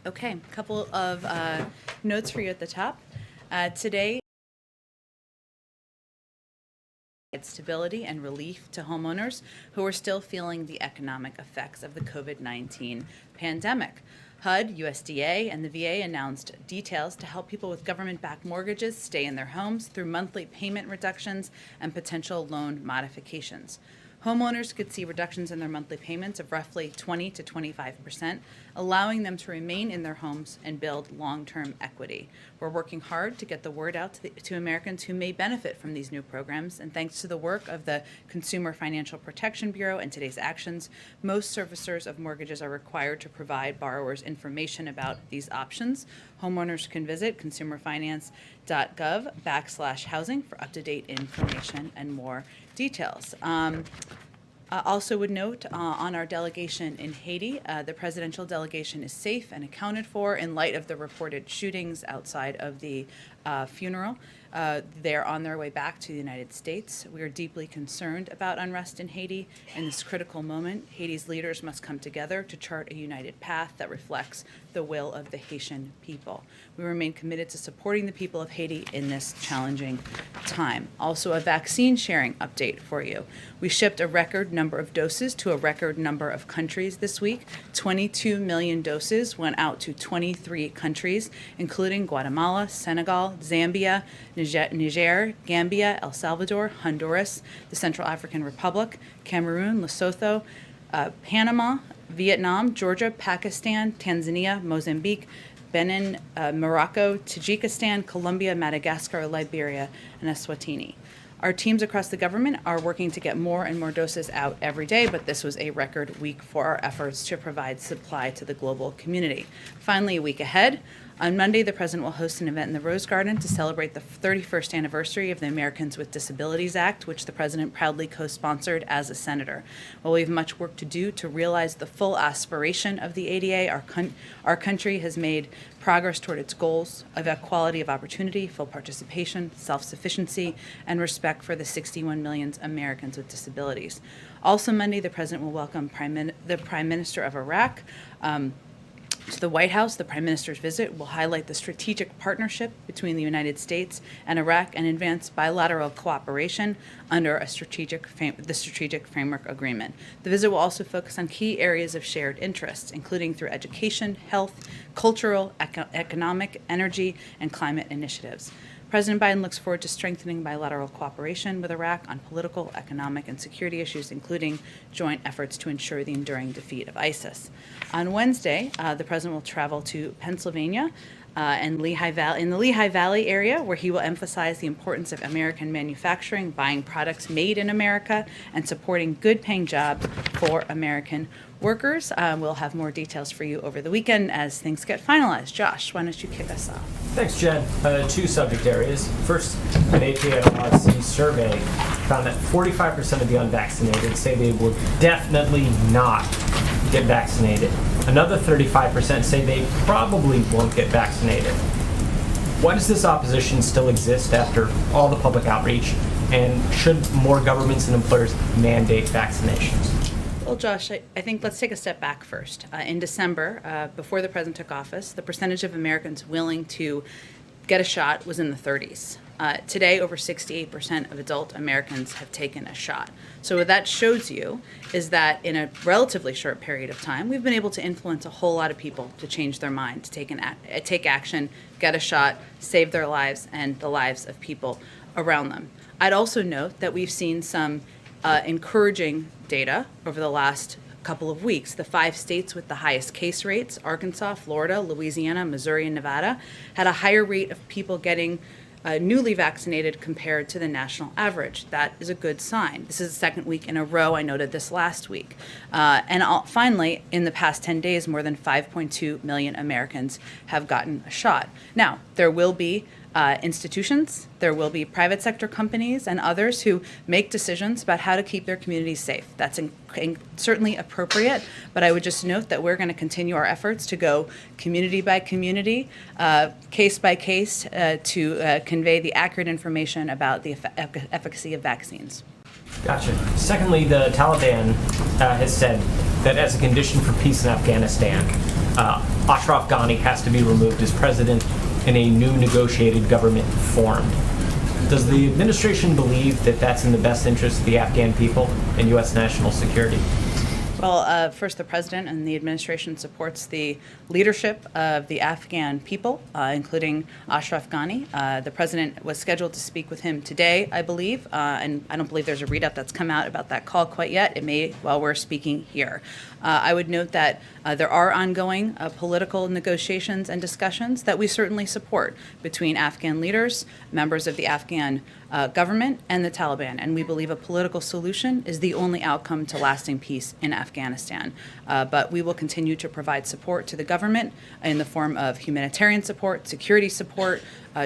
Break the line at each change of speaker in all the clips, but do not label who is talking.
Okay, a couple of notes for you at the top. Today, stability and relief to homeowners who are still feeling the economic effects of the COVID-19 pandemic. HUD, USDA, and the VA announced details to help people with government-backed mortgages stay in their homes through monthly payment reductions and potential loan modifications. Homeowners could see reductions in their monthly payments of roughly 20 to 25%, allowing them to remain in their homes and build long-term equity. We're working hard to get the word out to Americans who may benefit from these new programs, and thanks to the work of the Consumer Financial Protection Bureau and today's actions, most servicers of mortgages are required to provide borrowers information about these options. Homeowners can visit consumerfinance.gov/housing for up-to-date information and more details. Also would note on our delegation in Haiti, the presidential delegation is safe and accounted for in light of the reported shootings outside of the funeral. They're on their way back to the United States. We are deeply concerned about unrest in Haiti. In this critical moment, Haiti's leaders must come together to chart a united path that reflects the will of the Haitian people. We remain committed to supporting the people of Haiti in this challenging time. Also, a vaccine sharing update for you. We shipped a record number of doses to a record number of countries this week. 22 million doses went out to 23 countries, including Guatemala, Senegal, Zambia, Niger, Gambia, El Salvador, Honduras, the Central African Republic, Cameroon, Lesotho, Panama, Vietnam, Georgia, Pakistan, Tanzania, Mozambique, Benin, Morocco, Tajikistan, Colombia, Madagascar, Liberia, and Eswatini. Our teams across the government are working to get more and more doses out every day, but this was a record week for our efforts to provide supply to the global community. Finally, a week ahead, on Monday, the President will host an event in the Rose Garden to celebrate the 31st anniversary of the Americans with Disabilities Act, which the President proudly co-sponsored as a senator. While we have much work to do to realize the full aspiration of the ADA, our country has made progress toward its goals of equality of opportunity, full participation, self-sufficiency, and respect for the 61 million Americans with disabilities. Also Monday, the President will welcome the Prime Minister of Iraq to the White House. The Prime Minister's visit will highlight the strategic partnership between the United States and Iraq and advance bilateral cooperation under the Strategic Framework Agreement. The visit will also focus on key areas of shared interests, including through education, health, cultural, economic, energy, and climate initiatives. President Biden looks forward to strengthening bilateral cooperation with Iraq on political, economic, and security issues, including joint efforts to ensure the enduring defeat of ISIS. On Wednesday, the President will travel to Pennsylvania and in the Lehigh Valley area, where he will emphasize the importance of American manufacturing, buying products made in America, and supporting good-paying jobs for American workers. We'll have more details for you over the weekend as things get finalized. Josh, why don't you kick us off?
Thanks, Jen. Two subject areas. First, an APNLRC survey found that 45% of the unvaccinated say they will definitely not get vaccinated. Another 35% say they probably won't get vaccinated. Why does this opposition still exist after all the public outreach? And should more governments and employers mandate vaccinations?
Well, Josh, I think let's take a step back first. In December, before the president took office, the percentage of Americans willing to get a shot was in the 30s. Today, over 68% of adult Americans have taken a shot. So what that shows you is that in a relatively short period of time, we've been able to influence a whole lot of people to change their mind, to take action, get a shot, save their lives and the lives of people around them. I'd also note that we've seen some encouraging data over the last couple of weeks. The 5 states with the highest case rates, Arkansas, Florida, Louisiana, Missouri, and Nevada, had a higher rate of people getting newly vaccinated compared to the national average. That is a good sign. This is the second week in a row. I noted this last week. Finally, in the past 10 days, more than 5.2 million Americans have gotten a shot. Now, there will be institutions, there will be private sector companies and others who make decisions about how to keep their communities safe. That's certainly appropriate, but I would just note that we're going to continue our efforts to go community by community, case by case, to convey the accurate information about the efficacy of vaccines.
Gotcha. Secondly, the Taliban has said that as a condition for peace in Afghanistan, Ashraf Ghani has to be removed as president and a new negotiated government formed. Does the administration believe that that's in the best interest of the Afghan people and U.S. national security?
Well, first, the president and the administration supports the leadership of the Afghan people, including Ashraf Ghani. The president was scheduled to speak with him today, I believe, and I don't believe there's a readout that's come out about that call quite yet. It may while we're speaking here. I would note that there are ongoing political negotiations and discussions that we certainly support between Afghan leaders, members of the Afghan government, and the Taliban. And we believe a political solution is the only outcome to lasting peace in Afghanistan. But we will continue to provide support to the government in the form of humanitarian support, security support,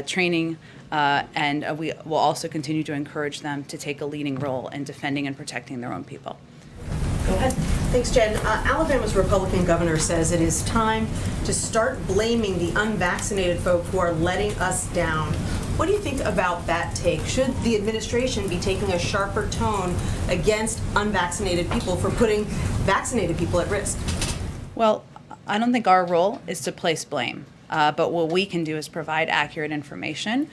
training, and we will also continue to encourage them to take a leading role in defending and protecting their own people.
Go ahead. Thanks, Jen. Alabama's Republican governor says it is time to start blaming the unvaccinated folk who are letting us down. What do you think about that take? Should the administration be taking a sharper tone against unvaccinated people for putting vaccinated people at risk?
Well, I don't think our role is to place blame. But what we can do is provide accurate information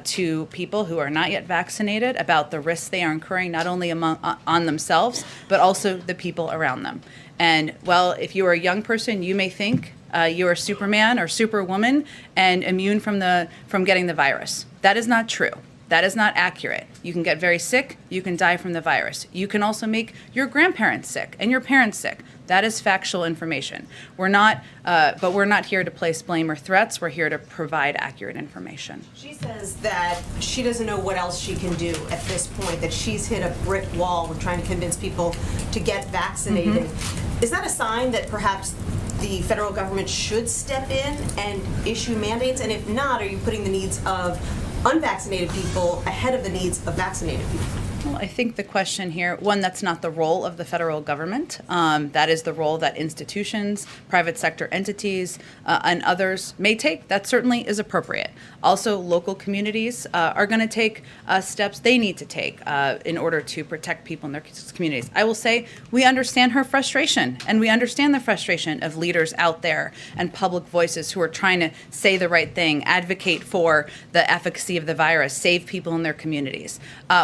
to people who are not yet vaccinated about the risks they are incurring, not only on themselves, but also the people around them. And well, if you are a young person, you may think you're Superman or Superwoman and immune from getting the virus. That is not true. That is not accurate. You can get very sick. You can die from the virus. You can also make your grandparents sick and your parents sick. That is factual information. But we're not here to place blame or threats. We're here to provide accurate information.
She says that she doesn't know what else she can do at this point, that she's hit a brick wall with trying to convince people to get vaccinated. Mm-hmm. Is that a sign that perhaps the federal government should step in and issue mandates? And if not, are you putting the needs of unvaccinated people ahead of the needs of vaccinated people?
Well, I think the question here, one, that's not the role of the federal government. That is the role that institutions, private sector entities, and others may take. That certainly is appropriate. Also, local communities are going to take steps they need to take in order to protect people in their communities. I will say we understand her frustration, and we understand the frustration of leaders out there and public voices who are trying to say the right thing, advocate for the efficacy of the virus, save people in their communities.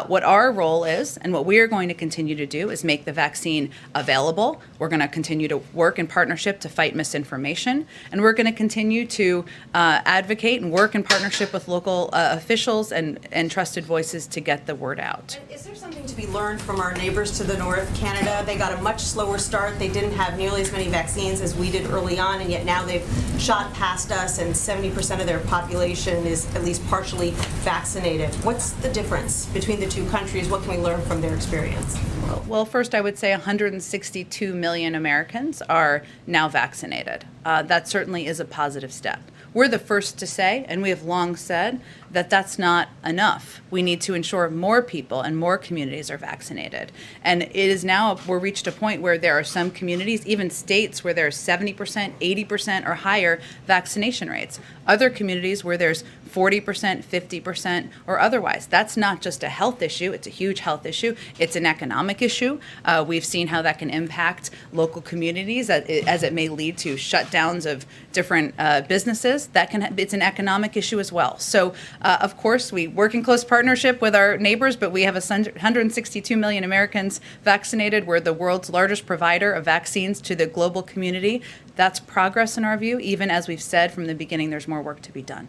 What our role is, and what we are going to continue to do, is make the vaccine available. We're going to continue to work in partnership to fight misinformation, and we're going to continue to advocate and work in partnership with local officials and trusted voices to get the word out.
And is there something to be learned from our neighbors to the north, Canada? They got a much slower start. They didn't have nearly as many vaccines as we did early on, and yet now they've shot past us, and 70% of their population is at least partially vaccinated. What's the difference between the two countries? What can we learn from their experience?
Well, first, I would say 162 million Americans are now vaccinated. That certainly is a positive step. We're the first to say, and we have long said, that that's not enough. We need to ensure more people and more communities are vaccinated. And it is now, we're reached a point where there are some communities, even states, where there's 70%, 80% or higher vaccination rates. Other communities where there's 40%, 50%, or otherwise. That's not just a health issue. It's a huge health issue. It's an economic issue. We've seen how that can impact local communities as it may lead to shutdowns of different businesses. It's an economic issue as well. So, of course, we work in close partnership with our neighbors, but we have 162 million Americans vaccinated. We're the world's largest provider of vaccines to the global community. That's progress in our view, even as we've said from the beginning, there's more work to be done.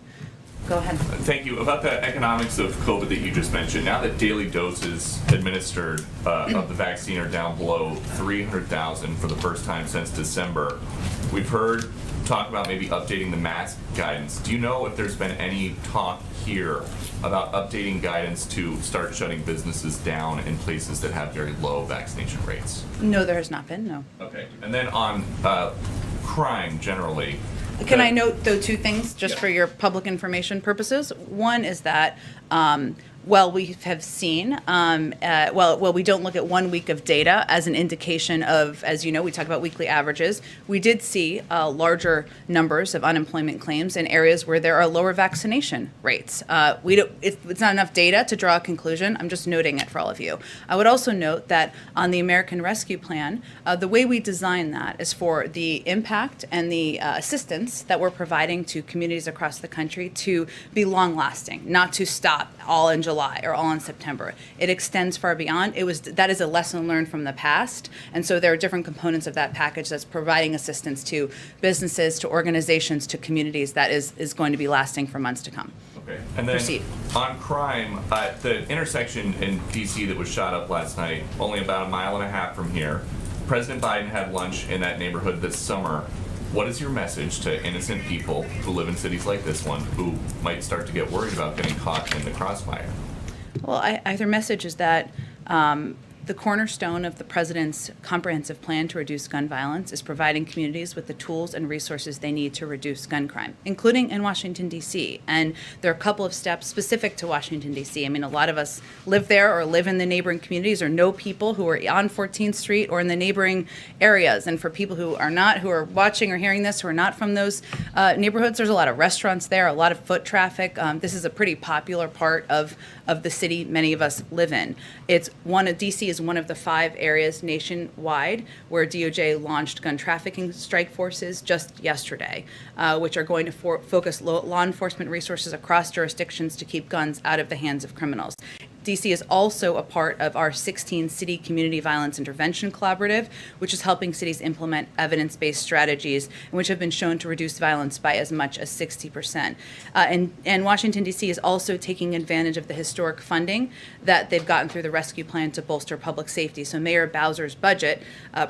Go ahead.
Thank you. About the economics of COVID that you just mentioned, now that daily doses administered of the vaccine are down below 300,000 for the first time since December, we've heard talk about maybe updating the mask guidance. Do you know if there's been any talk here about updating guidance to start shutting businesses down in places that have very low vaccination rates?
No, there has not been, no.
Okay. And then on crime generally.
Can I note, though, two things just for your public information purposes? One is that well, we have seen, we don't look at 1 week of data as an indication of, as you know, we talk about weekly averages. We did see larger numbers of unemployment claims in areas where there are lower vaccination rates. It's not enough data to draw a conclusion. I'm just noting it for all of you. I would also note that on the American Rescue Plan, the way we design that is for the impact and the assistance that we're providing to communities across the country to be long-lasting, not to stop all in July or all in September. It extends far beyond. That is a lesson learned from the past, and so there are different components of that package that's providing assistance to businesses, to organizations, to communities that is going to be lasting for months to come.
Okay. And then
Proceed.
on crime, the intersection in D.C. that was shot up last night, only about 1.5 miles from here. President Biden had lunch in that neighborhood this summer. What is your message to innocent people who live in cities like this one who might start to get worried about getting caught in the crossfire?
Well, their message is that the cornerstone of the president's comprehensive plan to reduce gun violence is providing communities with the tools and resources they need to reduce gun crime, including in Washington, D.C. And there are a couple of steps specific to Washington, D.C. I mean, a lot of us live there or live in the neighboring communities or know people who are on 14th Street or in the neighboring areas. And for people who are watching or hearing this, who are not from those neighborhoods, there's a lot of restaurants there, a lot of foot traffic. This is a pretty popular part of the city many of us live in. D.C. is one of the 5 areas nationwide where DOJ launched gun trafficking strike forces just yesterday, which are going to focus law enforcement resources across jurisdictions to keep guns out of the hands of criminals. DC is also a part of our 16 City Community Violence Intervention Collaborative, which is helping cities implement evidence-based strategies and which have been shown to reduce violence by as much as 60%. And Washington, D.C. is also taking advantage of the historic funding that they've gotten through the rescue plan to bolster public safety. So Mayor Bowser's budget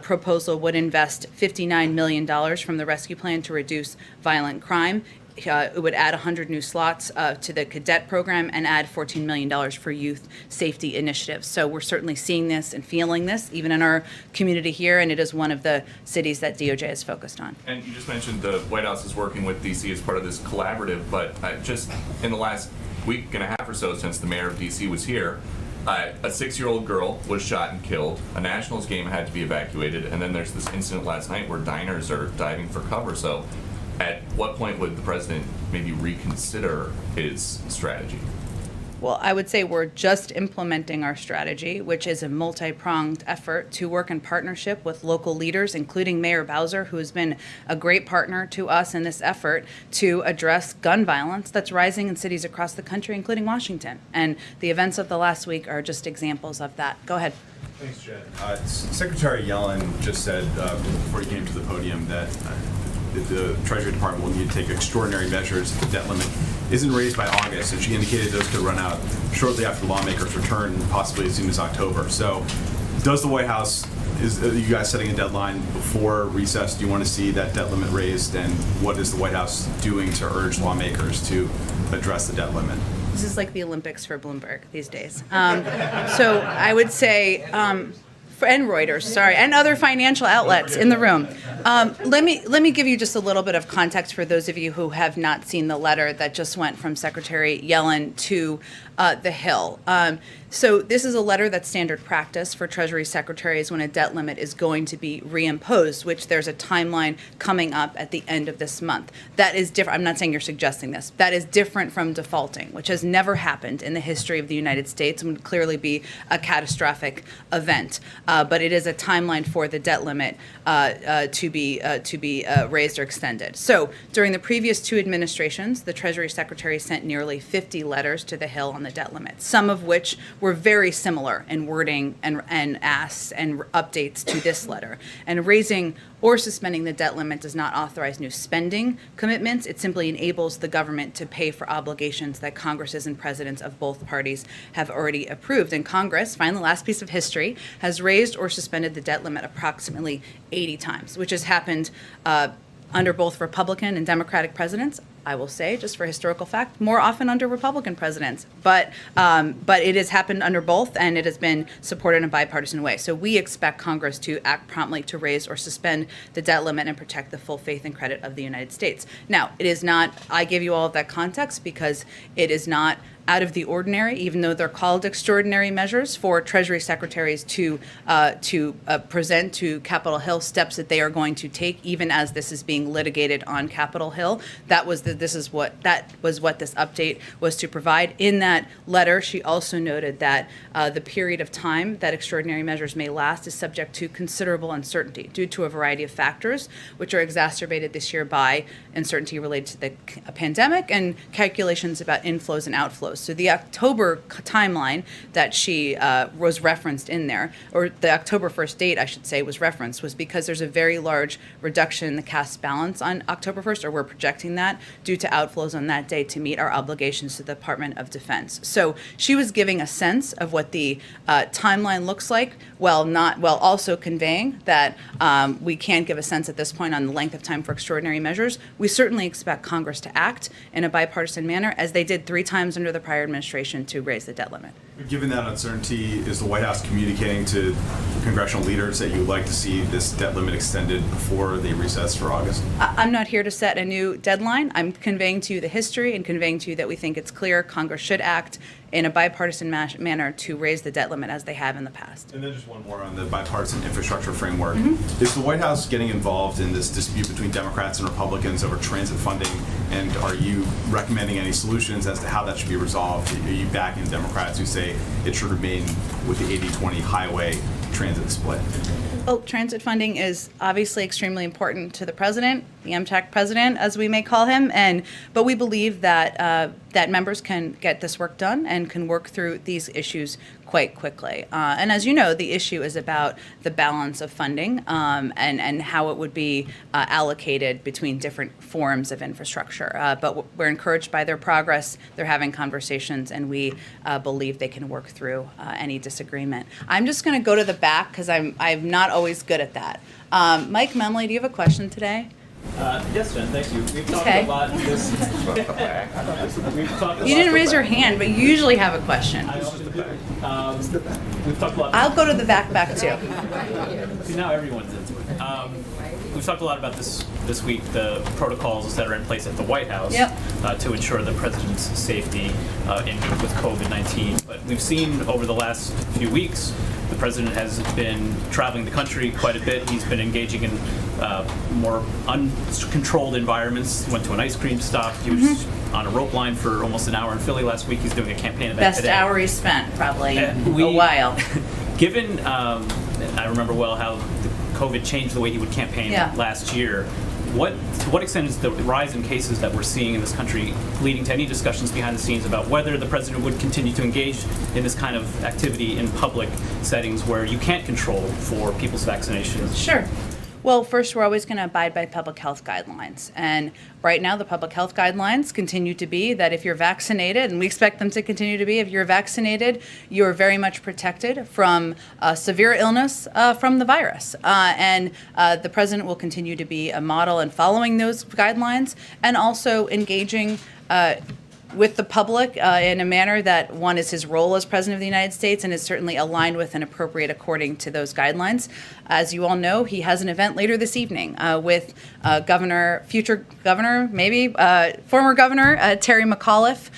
proposal would invest $59 million from the rescue plan to reduce violent crime. It would add 100 new slots to the cadet program and add $14 million for youth safety initiatives. So we're certainly seeing this and feeling this even in our community here, and it is one of the cities that DOJ is focused on.
And you just mentioned the White House is working with D.C. as part of this collaborative, but just in the last week and a half or so since the mayor of D.C. was here, a 6-year-old girl was shot and killed. A Nationals game had to be evacuated, and then there's this incident last night where diners are diving for cover. So at what point would the president maybe reconsider his strategy?
Well, I would say we're just implementing our strategy, which is a multi-pronged effort to work in partnership with local leaders, including Mayor Bowser, who has been a great partner to us in this effort to address gun violence that's rising in cities across the country, including Washington. And the events of the last week are just examples of that. Go ahead.
Thanks, Jen. Secretary Yellen just said before he came to the podium that the Treasury Department will need to take extraordinary measures if the debt limit isn't raised by August, and she indicated those could run out shortly after lawmakers return, possibly as soon as October. So does the White House, are you guys setting a deadline before recess? Do you want to see that debt limit raised, and what is the White House doing to urge lawmakers to address the debt limit?
This is like the Olympics for Bloomberg these days. So I would say, and Reuters, sorry, and other financial outlets in the room. Let me give you just a little bit of context for those of you who have not seen the letter that just went from Secretary Yellen to the Hill. So this is a letter that's standard practice for Treasury secretaries when a debt limit is going to be reimposed, which there's a timeline coming up at the end of this month. That is different. I'm not saying you're suggesting this. That is different from defaulting, which has never happened in the history of the United States and would clearly be a catastrophic event. But it is a timeline for the debt limit to be raised or extended. So during the previous 2 administrations, the Treasury Secretary sent nearly 50 letters to the Hill on the debt limit, some of which were very similar in wording and asks and updates to this letter. And raising or suspending the debt limit does not authorize new spending commitments. It simply enables the government to pay for obligations that Congresses and presidents of both parties have already approved. And Congress, finally, last piece of history, has raised or suspended the debt limit approximately 80 times, which has happened under both Republican and Democratic presidents. I will say, just for historical fact, more often under Republican presidents. But it has happened under both, and it has been supported in a bipartisan way. So we expect Congress to act promptly to raise or suspend the debt limit and protect the full faith and credit of the United States. Now, it is not, I gave you all of that context because it is not out of the ordinary, even though they're called extraordinary measures, for Treasury secretaries to present to Capitol Hill steps that they are going to take, even as this is being litigated on Capitol Hill. That was what this update was to provide. In that letter, she also noted that the period of time that extraordinary measures may last is subject to considerable uncertainty due to a variety of factors, which are exacerbated this year by uncertainty related to the pandemic and calculations about inflows and outflows. So the October timeline that she was referenced in there, or the October 1st date, I should say, was referenced, was because there's a very large reduction in the cash balance on October 1st, or we're projecting that, due to outflows on that day to meet our obligations to the Department of Defense. So she was giving a sense of what the timeline looks like, while also conveying that we can't give a sense at this point on the length of time for extraordinary measures. We certainly expect Congress to act in a bipartisan manner, as they did 3 times under the prior administration, to raise the debt limit.
Given that uncertainty, is the White House communicating to congressional leaders that you would like to see this debt limit extended before they recess for August?
I'm not here to set a new deadline. I'm conveying to you the history and conveying to you that we think it's clear Congress should act in a bipartisan manner to raise the debt limit as they have in the past.
And then just one more on the bipartisan infrastructure framework. Is the White House getting involved in this dispute between Democrats and Republicans over transit funding? And are you recommending any solutions as to how that should be resolved? Are you backing Democrats who say it should remain with the 80-20 highway transit split?
Well, transit funding is obviously extremely important to the president, the MTAC president, as we may call him, but we believe that that members can get this work done and can work through these issues quite quickly. And as you know, the issue is about the balance of funding and how it would be allocated between different forms of infrastructure. But we're encouraged by their progress. They're having conversations, and we believe they can work through any disagreement. I'm just going to go to the back because I'm not always good at that. Mike Memley, do you have a question today?
Yes, Jen, thank you. We've talked
Okay.
a lot this.
You didn't raise your hand, but you usually have a question.
We've talked a lot.
I'll go to the back too.
See, now everyone's into it. We've talked a lot about this week, the protocols that are in place at the White House to ensure the president's safety with COVID-19. But we've seen over the last few weeks, the president has been traveling the country quite a bit. He's been engaging in more uncontrolled environments. He went to an ice cream stop. He was on a rope line for almost an hour in Philly last week. He's doing a campaign event
Best
today.
hour he spent, probably,
And
a while.
Given, I remember well how COVID changed the way he would campaign last year. To what extent is the rise in cases that we're seeing in this country leading to any discussions behind the scenes about whether the president would continue to engage in this kind of activity in public settings where you can't control for people's vaccinations?
Sure. Well, first, we're always going to abide by public health guidelines. And right now, the public health guidelines continue to be that if you're vaccinated, and we expect them to continue to be, if you're vaccinated, you're very much protected from severe illness from the virus. And the president will continue to be a model in following those guidelines and also engaging with the public in a manner that, one, is his role as President of the United States and is certainly aligned with and appropriate according to those guidelines. As you all know, he has an event later this evening with future governor, maybe, former governor Terry McAuliffe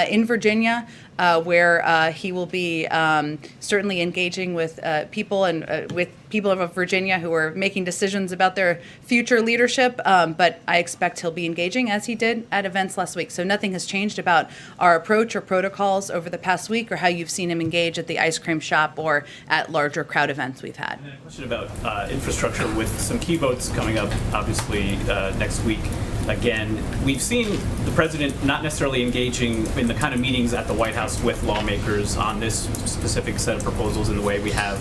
in Virginia, where he will be certainly engaging with people and with people of Virginia who are making decisions about their future leadership. But I expect he'll be engaging as he did at events last week. So nothing has changed about our approach or protocols over the past week or how you've seen him engage at the ice cream shop or at larger crowd events we've had.
And a question about infrastructure with some key votes coming up, obviously, next week. Again, we've seen the president not necessarily engaging in the kind of meetings at the White House with lawmakers on this specific set of proposals in the way we have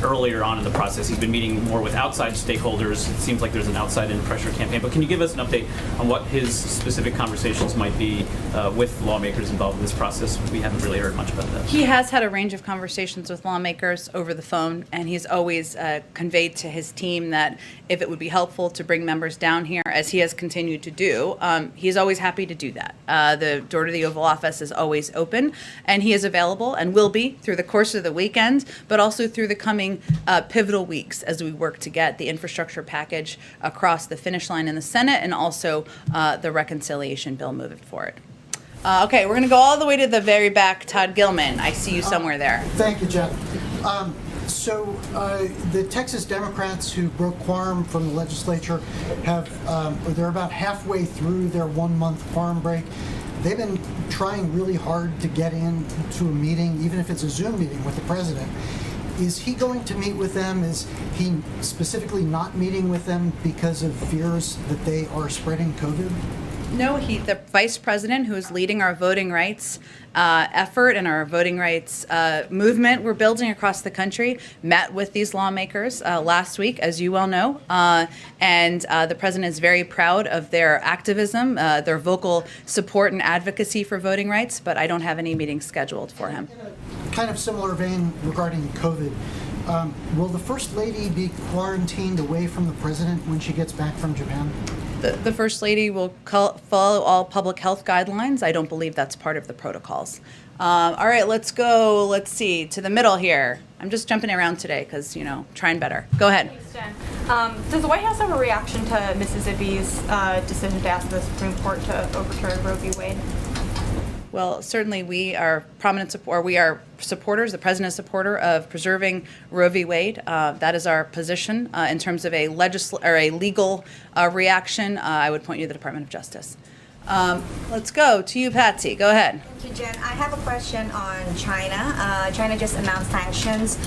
earlier on in the process. He's been meeting more with outside stakeholders. It seems like there's an outside-in pressure campaign. But can you give us an update on what his specific conversations might be with lawmakers involved in this process? We haven't really heard much about that.
He has had a range of conversations with lawmakers over the phone, and he's always conveyed to his team that if it would be helpful to bring members down here, as he has continued continue to do, he's always happy to do that. The door to the Oval Office is always open, and he is available and will be through the course of the weekend, but also through the coming pivotal weeks as we work to get the infrastructure package across the finish line in the Senate and also the reconciliation bill moving forward. Okay, we're going to go all the way to the very back. Todd Gilman, I see you somewhere there.
Thank you, Jen. The Texas Democrats who broke quorum from the legislature they're about halfway through their 1-month quorum break. They've been trying really hard to get into a meeting, even if it's a Zoom meeting with the president. Is he going to meet with them? Is he specifically not meeting with them because of fears that they are spreading COVID?
No, the vice president, who is leading our voting rights effort and our voting rights movement we're building across the country, met with these lawmakers last week, as you well know. And the president is very proud of their activism, their vocal support and advocacy for voting rights, but I don't have any meetings scheduled for him.
In a kind of similar vein regarding COVID, will the First Lady be quarantined away from the president when she gets back from Japan?
The First Lady will follow all public health guidelines. I don't believe that's part of the protocols. All right, let's go, let's see, to the middle here. I'm just jumping around today because, trying better. Go ahead.
Thanks, Jen. Does the White House have a reaction to Mississippi's decision to ask the Supreme Court to overturn Roe v. Wade?
Well, certainly we are we are supporters, the president is a supporter of preserving Roe v. Wade. That is our position. In terms of a legal reaction, I would point you to the Department of Justice. Let's go to you, Patsy. Go ahead.
Thank you, Jen. I have a question on China. China just announced sanctions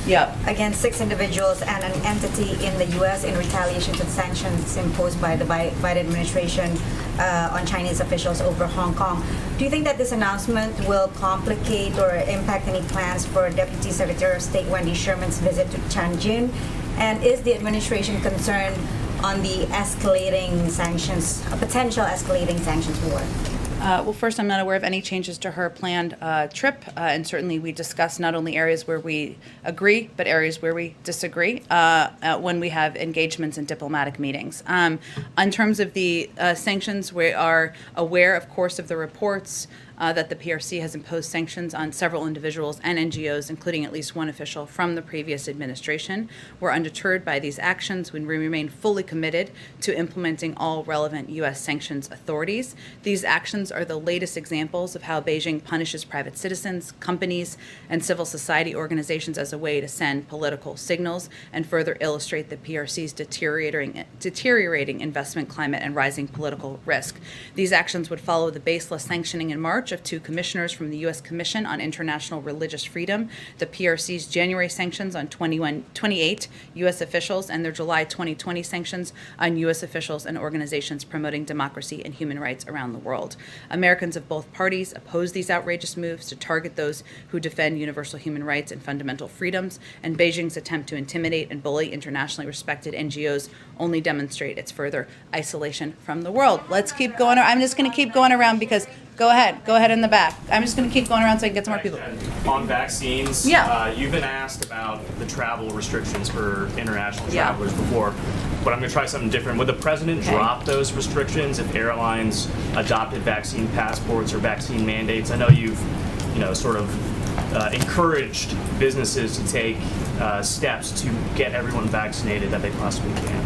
against 6 individuals and an entity in the U.S. in retaliation to the sanctions imposed by the Biden administration on Chinese officials over Hong Kong. Do you think that this announcement will complicate or impact any plans for Deputy Secretary of State Wendy Sherman's visit to Tianjin? And is the administration concerned on the escalating sanctions, potential escalating sanctions war?
Well, first, I'm not aware of any changes to her planned trip, and certainly we discuss not only areas where we agree, but areas where we disagree when we have engagements in diplomatic meetings. In terms of the sanctions, we are aware, of course, of the reports that the PRC has imposed sanctions on several individuals and NGOs, including at least one official from the previous administration. We're undeterred by these actions when we remain fully committed to implementing all relevant U.S. sanctions authorities. These actions are the latest examples of how Beijing punishes private citizens, companies, and civil society organizations as a way to send political signals and further illustrate the PRC's deteriorating investment climate and rising political risk. These actions would follow the baseless sanctioning in March of 2 commissioners from the U.S. Commission on International Religious Freedom, the PRC's January sanctions on 28 U.S. officials, and their July 2020 sanctions on U.S. officials and organizations promoting democracy and human rights around the world. Americans of both parties oppose these outrageous moves to target those who defend universal human rights and fundamental freedoms, and Beijing's attempt to intimidate and bully internationally respected NGOs only demonstrate its further isolation from the world. Let's keep going. I'm just going to keep going around because Go ahead in the back. I'm just going to keep going around so I can get some more people.
On vaccines, you've been asked about the travel restrictions for international travelers before, but I'm going to try something different. Would the president drop those restrictions if airlines adopted vaccine passports or vaccine mandates? I know you've, sort of encouraged businesses to take steps to get everyone vaccinated that they possibly can.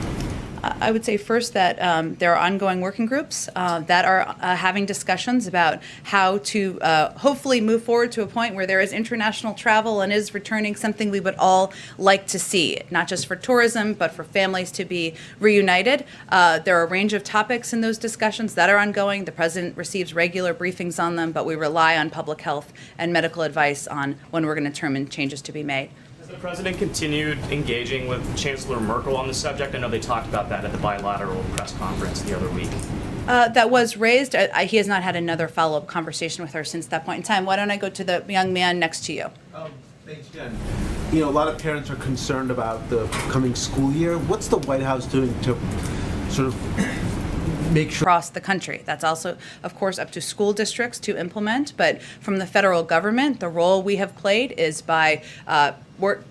I would say first that there are ongoing working groups that are having discussions about how to hopefully move forward to a point where there is international travel and is returning, something we would all like to see, not just for tourism, but for families to be reunited. There are a range of topics in those discussions that are ongoing. The president receives regular briefings on them, but we rely on public health and medical advice on when we're going to determine changes to be made.
The president continued engaging with Chancellor Merkel on the subject. I know they talked about that at the bilateral press conference the other week.
That was raised. He has not had another follow-up conversation with her since that point in time. Why don't I go to the young man next to you?
Thanks, Jen. A lot of parents are concerned about the coming school year. What's the White House doing to sort of make sure
across the country? That's also, of course, up to school districts to implement. But from the federal government, the role we have played is by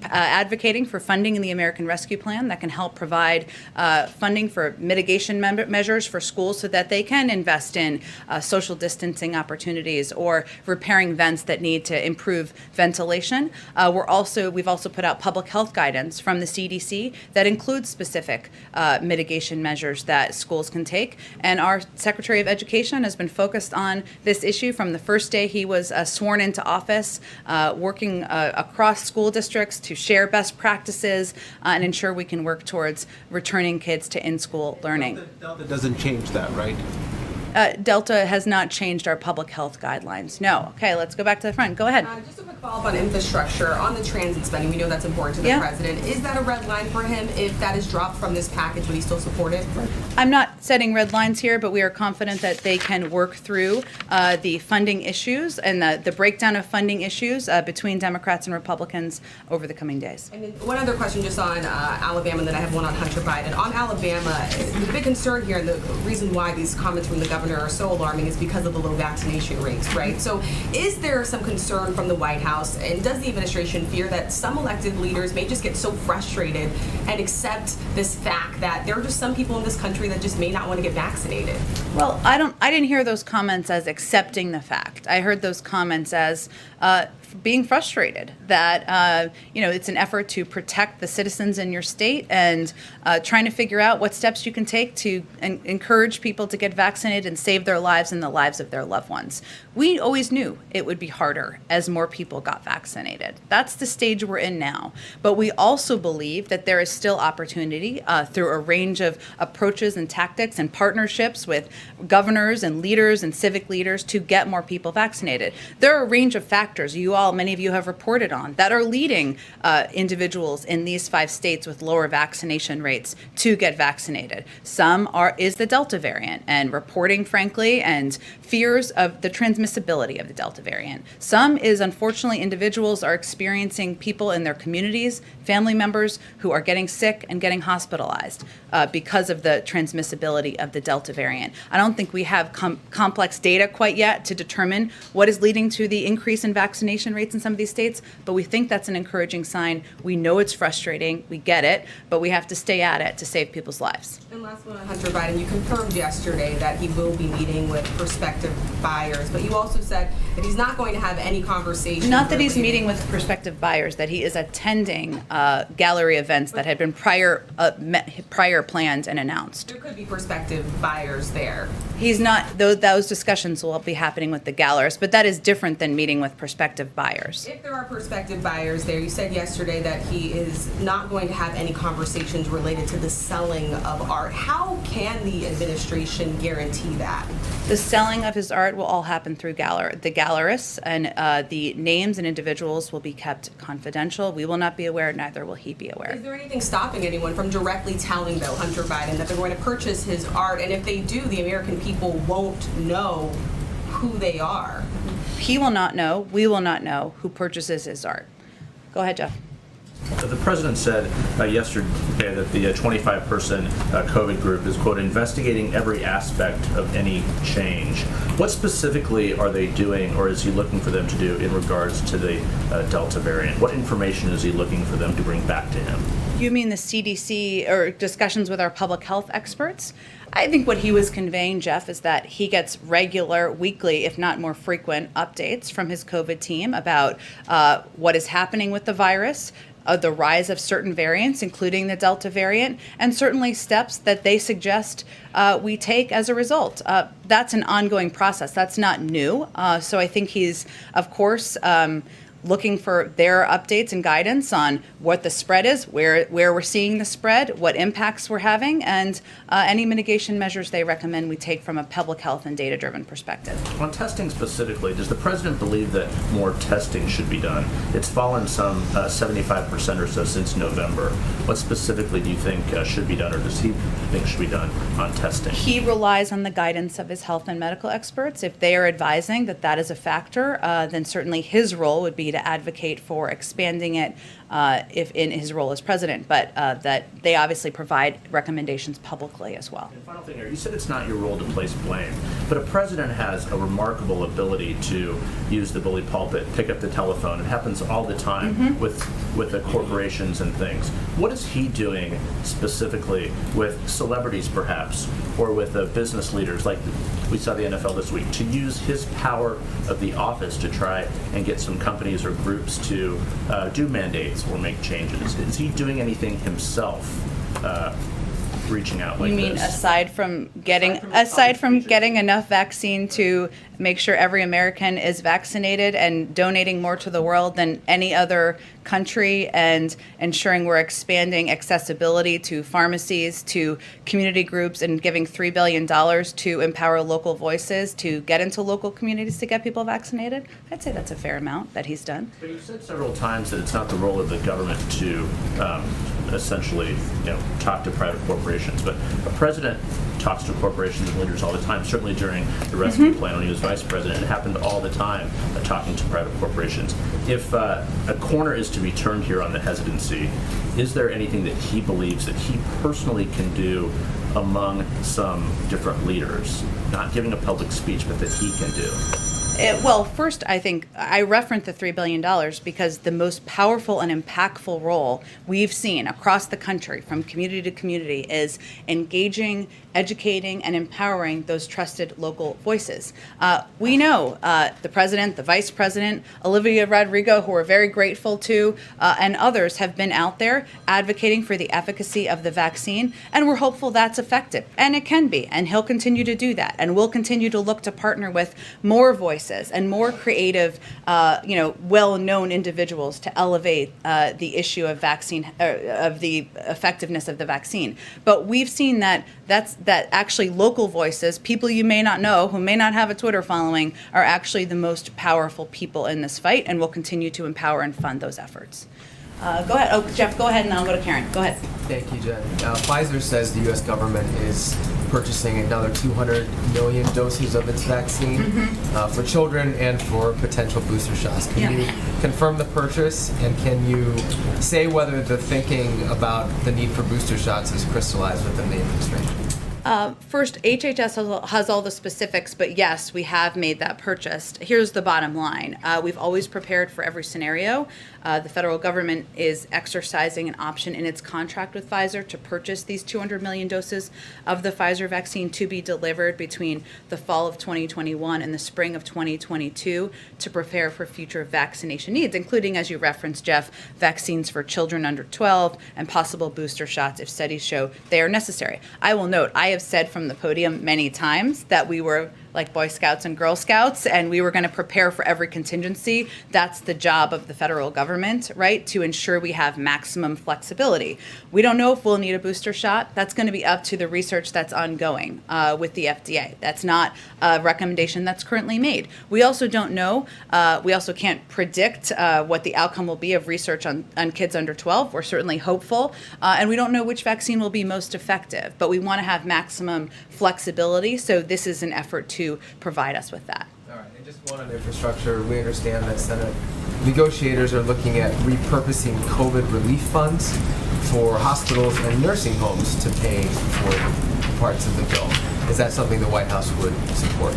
advocating for funding in the American Rescue Plan that can help provide funding for mitigation measures for schools so that they can invest in social distancing opportunities or repairing vents that need to improve ventilation. We've also put out public health guidance from the CDC that includes specific mitigation measures that schools can take. And our Secretary of Education has been focused on this issue from the first day he was sworn into office, working across school districts to share best practices and ensure we can work towards returning kids to in-school learning.
Delta doesn't change that, right?
Delta has not changed our public health guidelines. No. Okay, let's go back to the front. Go ahead.
Just a quick follow-up on infrastructure. On the transit spending, we know that's important to the president. Is that a red line for him? If that is dropped from this package, would he still support it?
I'm not setting red lines here, but we are confident that they can work through the funding issues and the breakdown of funding issues between Democrats and Republicans over the coming days.
And then one other question just on Alabama, and then I have one on Hunter Biden. On Alabama, the big concern here, and the reason why these comments from the governor are so alarming is because of the low vaccination rates, right? So is there some concern from the White House, and does the administration fear that some elected leaders may just get so frustrated and accept this fact that there are just some people in this country that just may not want to get vaccinated?
Well, I didn't hear those comments as accepting the fact. I heard those comments as being frustrated that it's an effort to protect the citizens in your state and trying to figure out what steps you can take to encourage people to get vaccinated and save their lives and the lives of their loved ones. We always knew it would be harder as more people got vaccinated. That's the stage we're in now. But we also believe that there is still opportunity through a range of approaches and tactics and partnerships with governors and leaders and civic leaders to get more people vaccinated. There are a range of factors many of you have reported on that are leading individuals in these 5 states with lower vaccination rates to get vaccinated. Some is the Delta variant and reporting, frankly, and fears of the transmissibility of the Delta variant. Some is, unfortunately, individuals are experiencing people in their communities, family members who are getting sick and getting hospitalized because of the transmissibility of the Delta variant. I don't think we have complex data quite yet to determine what is leading to the increase in vaccination rates in some of these states, but we think that's an encouraging sign. We know it's frustrating, we get it, but we have to stay at it to save people's lives.
And last one on Hunter Biden, you confirmed yesterday that he will be meeting with prospective buyers, but you also said that he's not going to have any conversations.
Not that he's meeting with prospective buyers, that he is attending gallery events that had been prior planned and announced.
There could be prospective buyers there.
He's not, those discussions will be happening with the gallerists, but that is different than meeting with prospective buyers.
If there are prospective buyers there, you said yesterday that he is not going to have any conversations related to the selling of art. How can the administration guarantee that?
The selling of his art will all happen through the gallerists, and the names and individuals will be kept confidential. We will not be aware, neither will he be aware.
Is there anything stopping anyone from directly telling, though, Hunter Biden that they're going to purchase his art, and if they do, the American people won't know who they are?
He will not know, we will not know who purchases his art. Go ahead, Jeff.
The president said yesterday that the 25-person COVID group is, quote, investigating every aspect of any change. What specifically are they doing, or is he looking for them to do in regards to the Delta variant? What information is he looking for them to bring back to him?
You mean the CDC or discussions with our public health experts? I think what he was conveying, Jeff, is that he gets regular, weekly, if not more frequent, updates from his COVID team about what is happening with the virus, the rise of certain variants, including the Delta variant, and certainly steps that they suggest we take as a result. That's an ongoing process. That's not new. So I think he's, of course, looking for their updates and guidance on what the spread is, where we're seeing the spread, what impacts we're having, and any mitigation measures they recommend we take from a public health and data-driven perspective.
On testing specifically, does the president believe that more testing should be done? It's fallen some 75% or so since November. What specifically do you think should be done, or does he think should be done on testing?
He relies on the guidance of his health and medical experts. If they are advising that that is a factor, then certainly his role would be to advocate for expanding it if in his role as president, but that they obviously provide recommendations publicly as well.
And final thing here, you said it's not your role to place blame, but a president has a remarkable ability to use the bully pulpit, pick up the telephone. It happens all the time with the corporations and things. What is he doing specifically with celebrities, perhaps, or with business leaders, like we saw the NFL this week, to use his power of the office to try and get some companies or groups to do mandates or make changes? Is he doing anything himself, reaching out like
You mean
this?
aside from getting enough vaccine to make sure every American is vaccinated and donating more to the world than any other country and ensuring we're expanding accessibility to pharmacies, to community groups, and giving $3 billion to empower local voices to get into local communities to get people vaccinated? I'd say that's a fair amount that he's done.
But you've said several times that it's not the role of the government to essentially, talk to private corporations. But a president talks to corporations and leaders all the time. Certainly during the rescue plan when he was vice president, it happened all the time, talking to private corporations. If a corner is to be turned here on the hesitancy, is there anything that he believes that he personally can do among some different leaders, not giving a public speech, but that he can do?
Well, first, I think I referenced the $3 billion because the most powerful and impactful role we've seen across the country from community to community is engaging, educating, and empowering those trusted local voices. We know the president, the vice president, Olivia Rodrigo, who we're very grateful to, and others have been out there advocating for the efficacy of the vaccine, and we're hopeful that's effective. And it can be, and he'll continue to do that. And we'll continue to look to partner with more voices and more creative, well-known individuals to elevate the issue of vaccine, of the effectiveness of the vaccine. But we've seen that actually local voices, people you may not know, who may not have a Twitter following, are actually the most powerful people in this fight, and we'll continue to empower and fund those efforts. Go ahead. Oh, Jeff, go ahead, and I'll go to Karen. Go ahead.
Thank you, Jen. Pfizer says the U.S. government is purchasing another 200 million doses of its vaccine for children and for potential booster shots. Can you confirm the purchase, and can you say whether the thinking about the need for booster shots is crystallized within the administration?
First, HHS has all the specifics, but yes, we have made that purchase. Here's the bottom line. We've always prepared for every scenario. The federal government is exercising an option in its contract with Pfizer to purchase these 200 million doses of the Pfizer vaccine to be delivered between the fall of 2021 and the spring of 2022 to prepare for future vaccination needs, including, as you referenced, Jeff, vaccines for children under 12 and possible booster shots if studies show they are necessary. I will note, I have said from the podium many times that we were like Boy Scouts and Girl Scouts, and we were going to prepare for every contingency. That's the job of the federal government, right, to ensure we have maximum flexibility. We don't know if we'll need a booster shot. That's going to be up to the research that's ongoing with the FDA. That's not a recommendation that's currently made. We also don't know, we also can't predict what the outcome will be of research on kids under 12. We're certainly hopeful, and we don't know which vaccine will be most effective, but we want to have maximum flexibility, so this is an effort to provide us with that.
All right, and just one on infrastructure. We understand that Senate negotiators are looking at repurposing COVID relief funds for hospitals and nursing homes to pay for parts of the bill. Is that something the White House would support?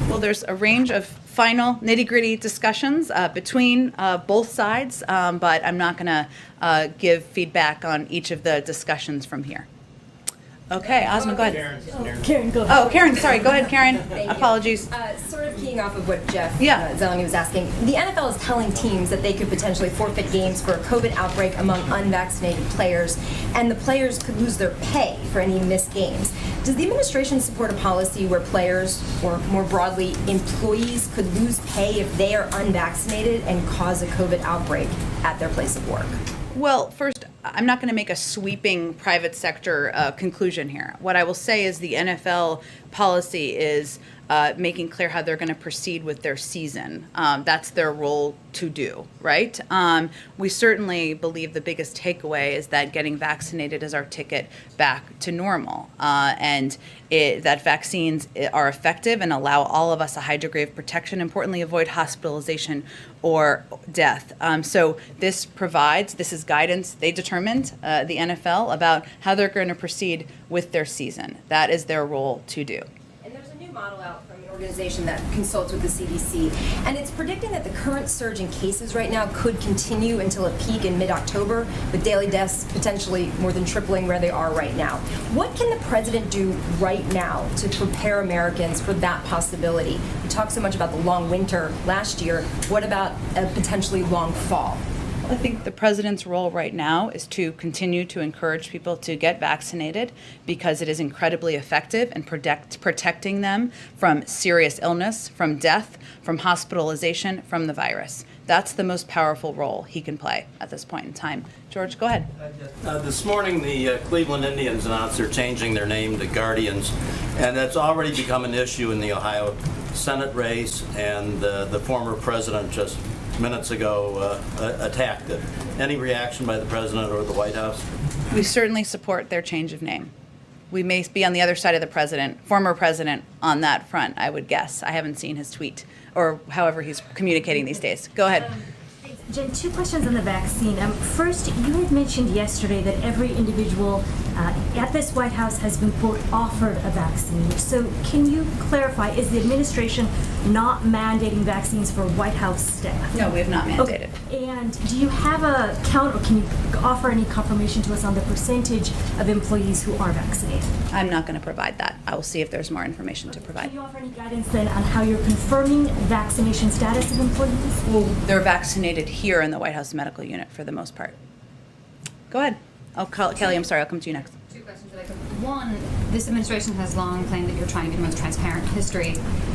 Well, there's a range of final nitty-gritty discussions between both sides, but I'm not going to give feedback on each of the discussions from here. Okay, Ozma, go ahead.
Karen, go ahead.
Oh, Karen, sorry. Go ahead, Karen.
Thank you.
Apologies.
Sort of keying off of what Jeff Zeleny was asking, the NFL is telling teams that they could potentially forfeit games for a COVID outbreak among unvaccinated players, and the players could lose their pay for any missed games. Does the administration support a policy where players, or more broadly, employees, could lose pay if they are unvaccinated and cause a COVID outbreak at their place of work?
Well, first, I'm not going to make a sweeping private sector conclusion here. What I will say is the NFL policy is making clear how they're going to proceed with their season. That's their role to do, right? We certainly believe the biggest takeaway is that getting vaccinated is our ticket back to normal, and that vaccines are effective and allow all of us a high degree of protection, importantly avoid hospitalization or death. So this is guidance they determined, the NFL, about how they're going to proceed with their season. That is their role to do.
And there's a new model out from an organization that consults with the CDC, and it's predicting that the current surge in cases right now could continue until a peak in mid-October, with daily deaths potentially more than tripling where they are right now. What can the president do right now to prepare Americans for that possibility? We talked so much about the long winter last year. What about a potentially long fall?
I think the president's role right now is to continue to encourage people to get vaccinated because it is incredibly effective in protecting them from serious illness, from death, from hospitalization, from the virus. That's the most powerful role he can play at this point in time. George, go ahead.
This morning, the Cleveland Indians announced they're changing their name to Guardians, and that's already become an issue in the Ohio Senate race, and the former president just minutes ago attacked it. Any reaction by the president or the White House?
We certainly support their change of name. We may be on the other side of the former president on that front, I would guess. I haven't seen his tweet or however he's communicating these days. Go ahead.
Jen, 2 questions on the vaccine. First, you had mentioned yesterday that every individual at this White House has been, quote, offered a vaccine. So can you clarify, is the administration not mandating vaccines for White House staff?
No, we have not mandated.
Okay. And do you have a count, or can you offer any confirmation to us on the percentage of employees who are vaccinated?
I'm not going to provide that. I will see if there's more information to provide.
Can you offer any guidance then on how you're confirming vaccination status of employees?
Well, they're vaccinated here in the White House medical unit for the most part. Go ahead. Kelly, I'm sorry, I'll come to you next.
2 questions that I could. One, this administration has long claimed that you're trying to be the most transparent in history.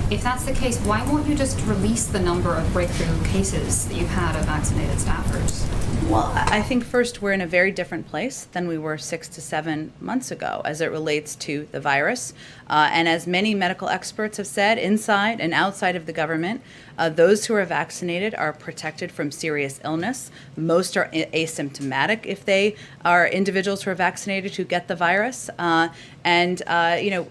If that's the case, why won't you just release the number of breakthrough cases that you've had of vaccinated staffers?
Well, I think first we're in a very different place than we were 6 to 7 months ago as it relates to the virus. And as many medical experts have said, inside and outside of the government, those who are vaccinated are protected from serious illness. Most are asymptomatic if they are individuals who are vaccinated who get the virus. And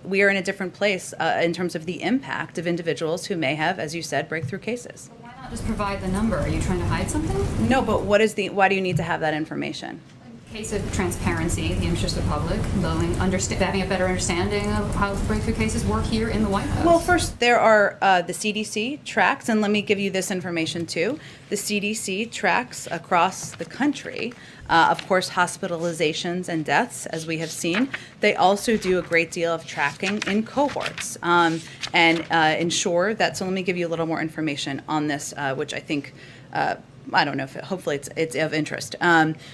we are in a different place in terms of the impact of individuals who may have, as you said, breakthrough cases.
Why not just provide the number? Are you trying to hide something?
No, but why do you need to have that information?
In case of transparency, the interest of the public, having a better understanding of how breakthrough cases work here in the White House.
Well, first, there are the CDC tracks, and let me give you this information too. The CDC tracks across the country, of course, hospitalizations and deaths, as we have seen. They also do a great deal of tracking in cohorts and ensure that, so let me give you a little more information on this, which I think I don't know if hopefully it's of interest.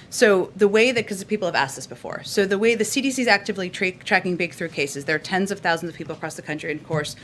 So the way that, because people have asked this before, so the way the CDC is actively tracking breakthrough cases, there are tens of thousands of people across the country, and of course,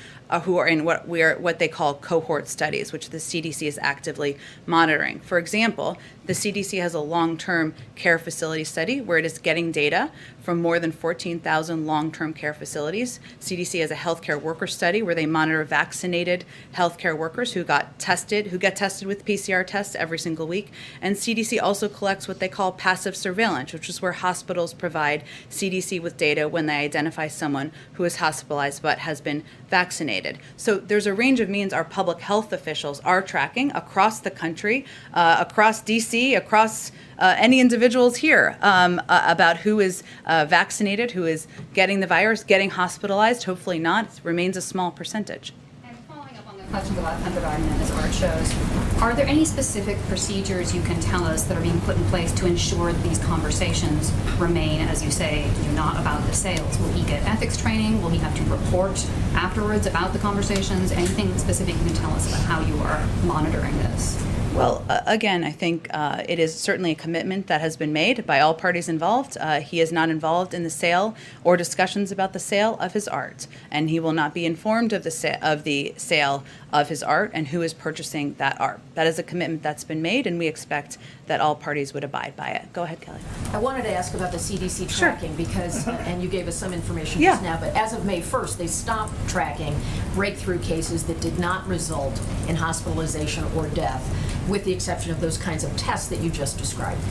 who are in what they call cohort studies, which the CDC is actively monitoring. For example, the CDC has a long-term care facility study where it is getting data from more than 14,000 long-term care facilities. CDC has a healthcare worker study where they monitor vaccinated healthcare workers who get tested with PCR tests every single week. And CDC also collects what they call passive surveillance, which is where hospitals provide CDC with data when they identify someone who is hospitalized but has been vaccinated. So there's a range of means our public health officials are tracking across the country, across DC, across any individuals here about who is vaccinated, who is getting the virus, getting hospitalized. Hopefully not. It remains a small percentage.
And following up on the questions about environment, as Art shows, are there any specific procedures you can tell us that are being put in place to ensure that these conversations remain, as you say, not about the sales? Will he get ethics training? Will he have to report afterwards about the conversations? Anything specific you can tell us about how you are monitoring this?
Well, again, I think it is certainly a commitment that has been made by all parties involved. He is not involved in the sale or discussions about the sale of his art, and he will not be informed of the sale of his art and who is purchasing that art. That is a commitment that's been made, and we expect that all parties would abide by it. Go ahead, Kelly.
I wanted to ask about the CDC tracking because, and you gave us some information
Yeah.
just now, but as of May 1st, they stopped tracking breakthrough cases that did not result in hospitalization or death, with the exception of those kinds of tests that you just described.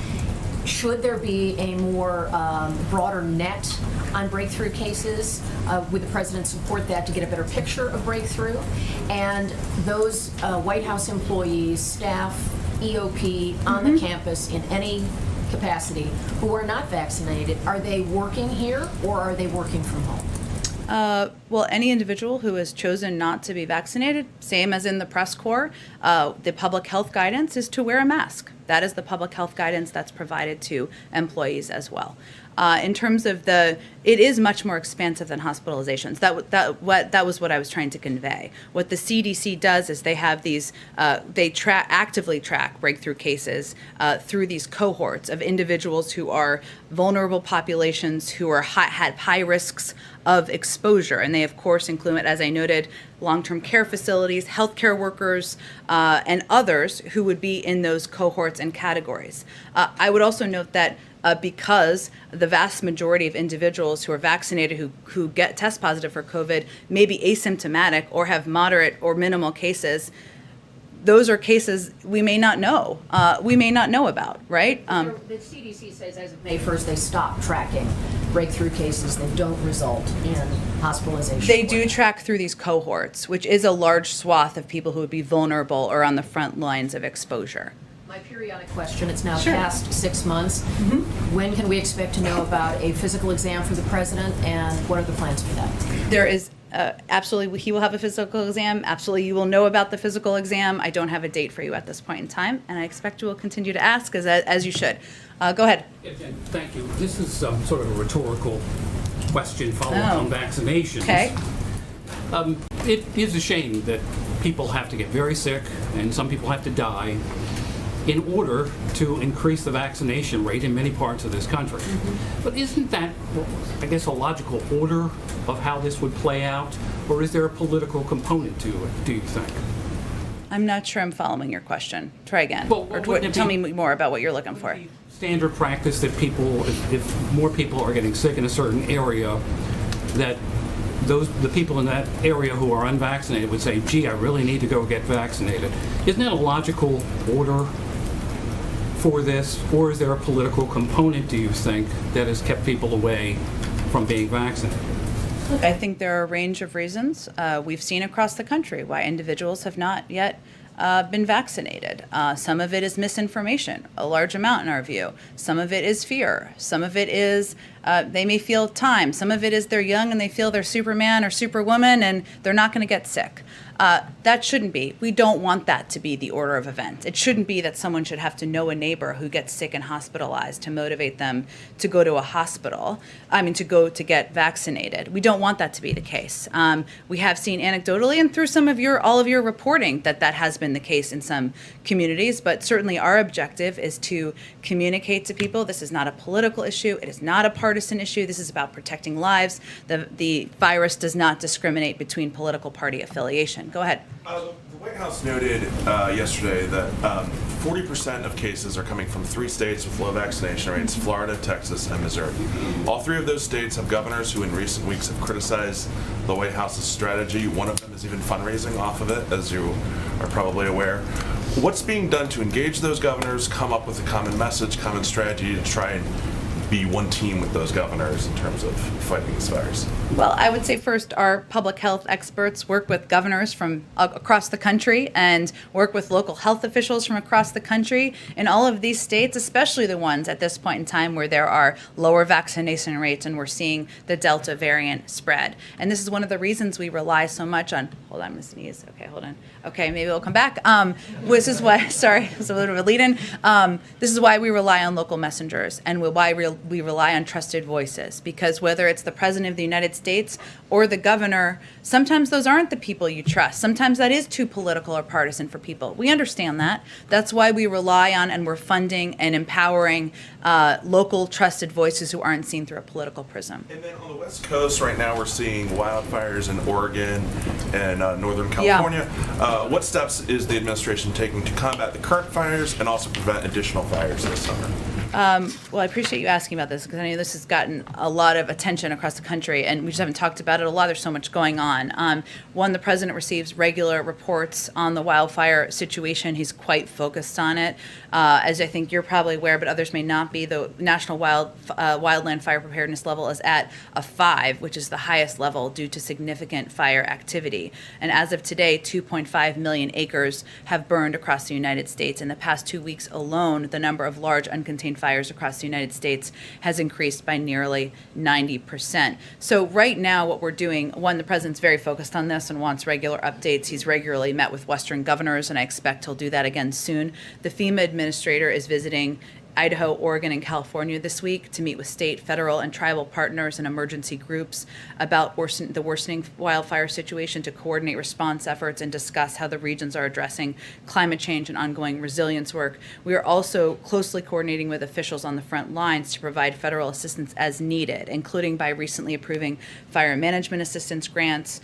Should there be a more broader net on breakthrough cases? Would the president support that to get a better picture of breakthrough? And those White House employees, staff, EOP on the campus in any capacity who are not vaccinated, are they working here or are they working from home?
Well, any individual who has chosen not to be vaccinated, same as in the press corps, the public health guidance is to wear a mask. That is the public health guidance that's provided to employees as well. In terms of it is much more expansive than hospitalizations. That was what I was trying to convey. What the CDC does is they have these, they actively track breakthrough cases through these cohorts of individuals who are vulnerable populations who are had high risks of exposure. And they, of course, include, as I noted, long-term care facilities, healthcare workers, and others who would be in those cohorts and categories. I would also note that because the vast majority of individuals who are vaccinated who get test positive for COVID may be asymptomatic or have moderate or minimal cases, those are cases we may not know. We may not know about, right?
The CDC says as of May 1st they stopped tracking breakthrough cases that don't result in hospitalization.
They do track through these cohorts, which is a large swath of people who would be vulnerable or on the front lines of exposure.
My periodic question, it's now
Sure.
past 6 months. When can we expect to know about a physical exam for the president, and what are the plans for that?
There is absolutely, he will have a physical exam. Absolutely, you will know about the physical exam. I don't have a date for you at this point in time, and I expect you will continue to ask as you should. Go ahead.
Yeah, Jen, thank you. This is sort of a rhetorical question following on vaccinations.
Okay.
It is a shame that people have to get very sick and some people have to die in order to increase the vaccination rate in many parts of this country. But isn't that, I guess, a logical order of how this would play out? Or is there a political component to it, do you think?
I'm not sure I'm following your question. Try again.
Well,
or tell me more about what you're looking for.
Standard practice that people, if more people are getting sick in a certain area, that the people in that area who are unvaccinated would say, gee, I really need to go get vaccinated. Isn't that a logical order for this, or is there a political component, do you think, that has kept people away from being vaccinated?
Look, I think there are a range of reasons we've seen across the country why individuals have not yet been vaccinated. Some of it is misinformation, a large amount in our view. Some of it is fear. Some of it is they may feel time. Some of it is they're young and they feel they're Superman or Superwoman and they're not going to get sick. That shouldn't be. We don't want that to be the order of events. It shouldn't be that someone should have to know a neighbor who gets sick and hospitalized to motivate them to go to a hospital, to go to get vaccinated. We don't want that to be the case. We have seen anecdotally and through all of your reporting that has been the case in some communities, but certainly our objective is to communicate to people this is not a political issue, it is not a partisan issue, this is about protecting lives. The virus does not discriminate between political party affiliation. Go ahead.
The White House noted yesterday that 40% of cases are coming from 3 states with low vaccination rates, Florida, Texas, and Missouri. All 3 of those states have governors who in recent weeks have criticized the White House's strategy. One of them is even fundraising off of it, as you are probably aware. What's being done to engage those governors, come up with a common message, common strategy to try and be one team with those governors in terms of fighting this virus?
Well, I would say first our public health experts work with governors from across the country and work with local health officials from across the country in all of these states, especially the ones at this point in time where there are lower vaccination rates and we're seeing the Delta variant spread. And this is one of the reasons we rely so much on, hold on, I'm gonna sneeze. Okay, hold on. Okay, maybe we'll come back. This is why, sorry, it was a little bit of a lead-in. This is why we rely on local messengers and why we rely on trusted voices, because whether it's the President of the United States or the governor, sometimes those aren't the people you trust. Sometimes that is too political or partisan for people. We understand that. That's why we rely on and we're funding and empowering local trusted voices who aren't seen through a political prism.
And then on the West Coast right now we're seeing wildfires in Oregon and Northern California.
Yeah.
What steps is the administration taking to combat the current fires and also prevent additional fires this summer?
Well, I appreciate you asking about this because I know this has gotten a lot of attention across the country, and we just haven't talked about it a lot. There's so much going on. One, the president receives regular reports on the wildfire situation. He's quite focused on it. As I think you're probably aware, but others may not be, the national wildland fire preparedness level is at a 5, which is the highest level due to significant fire activity. And as of today, 2.5 million acres have burned across the United States. In the past 2 weeks alone, the number of large uncontained fires across the United States has increased by nearly 90%. So right now what we're doing, one, the president's very focused on this and wants regular updates. He's regularly met with Western governors, and I expect he'll do that again soon. The FEMA administrator is visiting Idaho, Oregon, and California this week to meet with state, federal, and tribal partners and emergency groups about the worsening wildfire situation to coordinate response efforts and discuss how the regions are addressing climate change and ongoing resilience work. We are also closely coordinating with officials on the front lines to provide federal assistance as needed, including by recently approving fire management assistance grants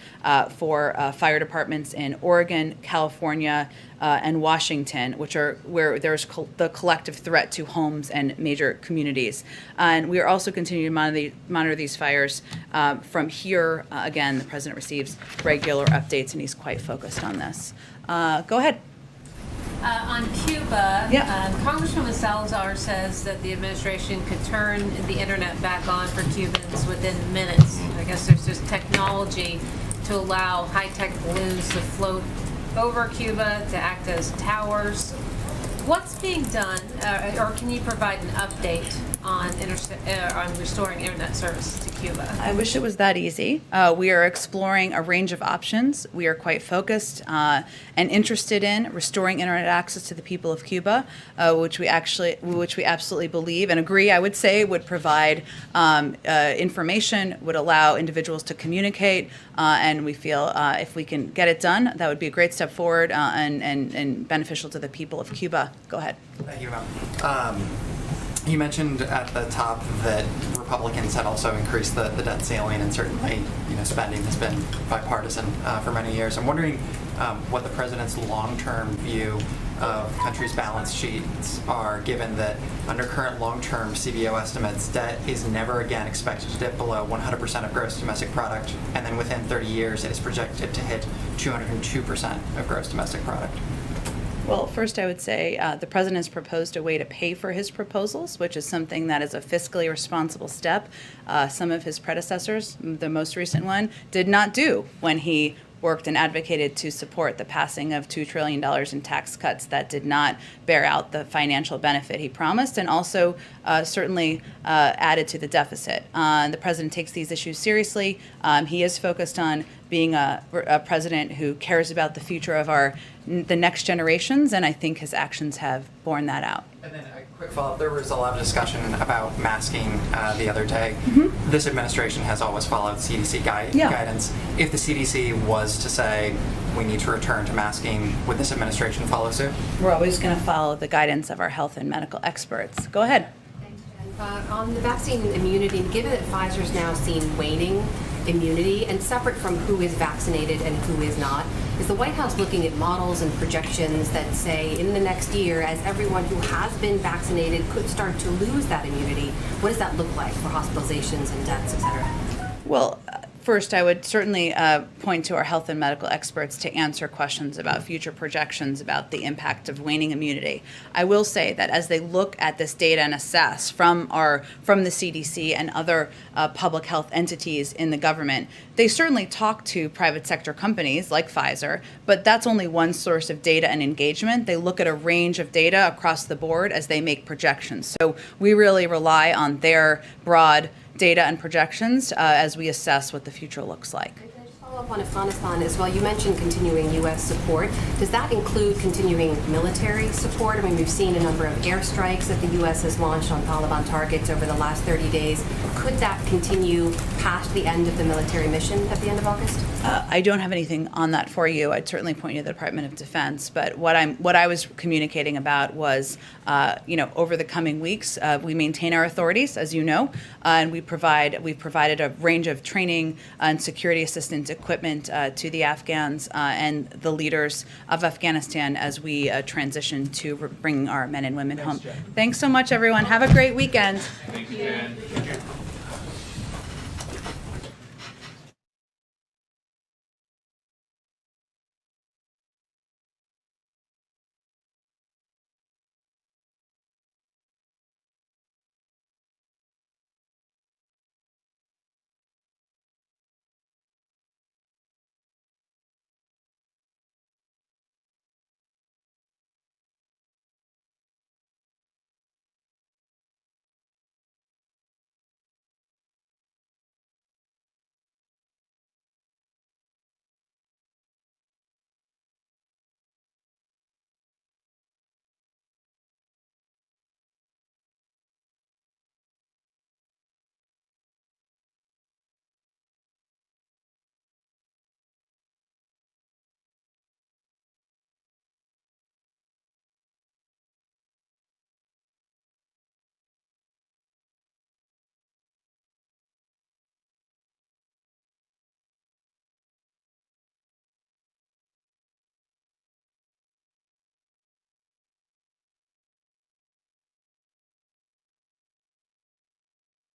for fire departments in Oregon, California, and Washington, which are where there's the collective threat to homes and major communities. And we are also continuing to monitor these fires from here. Again, the president receives regular updates, and he's quite focused on this. Go ahead.
On Cuba, Congresswoman Salazar says that the administration could turn the internet back on for Cubans within minutes. I guess there's just technology to allow high-tech balloons to float over Cuba to act as towers. What's being done, or can you provide an update on restoring internet service to Cuba?
I wish it was that easy. We are exploring a range of options. We are quite focused and interested in restoring internet access to the people of Cuba, which we absolutely believe and agree, I would say, would provide information, would allow individuals to communicate, and we feel if we can get it done, that would be a great step forward and beneficial to the people of Cuba. Go ahead.
Thank you, Mel. You mentioned at the top that Republicans had also increased the debt ceiling, and certainly, spending has been bipartisan for many years. I'm wondering what the president's long-term view of countries' balance sheets are, given that under current long-term CBO estimates, debt is never again expected to dip below 100% of gross domestic product, and then within 30 years, it is projected to hit 202% of gross domestic product.
Well, first I would say the president has proposed a way to pay for his proposals, which is something that is a fiscally responsible step. Some of his predecessors, the most recent one, did not do when he worked and advocated to support the passing of $2 trillion in tax cuts that did not bear out the financial benefit he promised, and also certainly added to the deficit. The president takes these issues seriously. He is focused on being a president who cares about the future of the next generations, and I think his actions have borne that out.
And then a quick follow-up, there was a lot of discussion about masking the other day. This administration has always followed CDC guidance. If the CDC was to say we need to return to masking, would this administration follow suit?
We're always going to follow the guidance of our health and medical experts. Go ahead.
On the vaccine immunity, given that Pfizer's now seen waning immunity, and separate from who is vaccinated and who is not, is the White House looking at models and projections that say in the next year, as everyone who has been vaccinated could start to lose that immunity, what does that look like for hospitalizations and deaths, et cetera?
Well, first, I would certainly point to our health and medical experts to answer questions about future projections about the impact of waning immunity. I will say that as they look at this data and assess from the CDC and other public health entities in the government, they certainly talk to private sector companies like Pfizer, but that's only one source of data and engagement. They look at a range of data across the board as they make projections. So we really rely on their broad data and projections as we assess what the future looks like.
Follow up on Afghanistan as well. You mentioned continuing U.S. support. Does that include continuing military support? I mean, we've seen a number of airstrikes that the U.S. has launched on Taliban targets over the last 30 days. Could that continue past the end of the military mission at the end of August?
I don't have anything on that for you. I'd certainly point you to the Department of Defense. But what I was communicating about was, over the coming weeks, we maintain our authorities, as you know, and we've provided a range of training and security assistance equipment to the Afghans and the leaders of Afghanistan as we transition to bringing our men and women home. Thanks so much, everyone. Have a great weekend.
Thank you, Jen.